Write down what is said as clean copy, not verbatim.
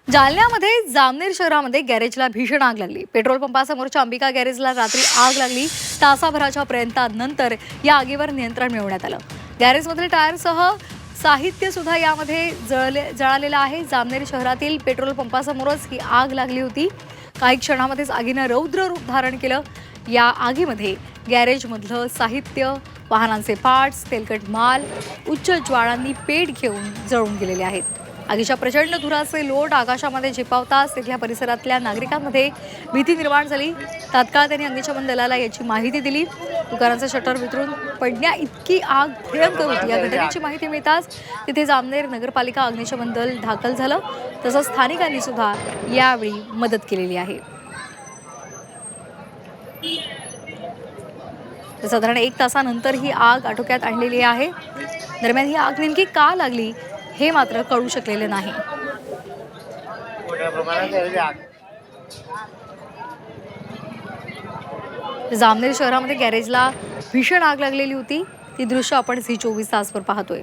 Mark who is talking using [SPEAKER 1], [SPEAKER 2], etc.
[SPEAKER 1] जालन्यामध्ये जामनेर शहरामध्ये गॅरेजला भीषण आग लागली। पेट्रोल पंपासमोरच्या अंबिका गॅरेजला रात्री आग लागली। तासाभराच्या प्रयत्नानंतर या आगीवर नियंत्रण मिळवण्यात आलं। गॅरेजमधील टायरसह साहित्य सुद्धा यामध्ये जळालेलं आहे। जामनेर शहरातील पेट्रोल पंपासमोरच ही आग लागली होती। काही क्षणामध्येच आगीने रौद्र रूप धारण केलं। या आगीमध्ये गॅरेजमधलं साहित्य, वाहनांचे पार्ट्स, तेलकट माल उच्च ज्वाळांनी पेट घेऊन जळून गेलेले आहेत। आगीच्या प्रचंड धुराचे लोट आकाशामध्ये झेपावताच तिथल्या परिसरातल्या नागरिकांमध्ये भीती निर्माण झाली। तात्काळ त्यांनी अग्निशमन दलाला याची माहिती दिली। दुकानाचं शटर वितळून पडण्या इतकी आग भयंकर होती। या घटनेची माहिती मिळताच तिथे जामनेर नगरपालिका अग्निशमन दल दाखल झालं। तसंच स्थानिकांनी सुद्धा यावेळी मदत केलेली आहे। साधारण 1 तासानंतर ही आग आटोक्यात आणलेली आहे। दरम्यान ही आग नेमकी का लागली हे मात्र कळू शकलेले नाही। जामनेर शहरामध्ये गॅरेजला भीषण आग लागलेली होती। ती दृश्य आपण झी 24 तासवर पाहतोय।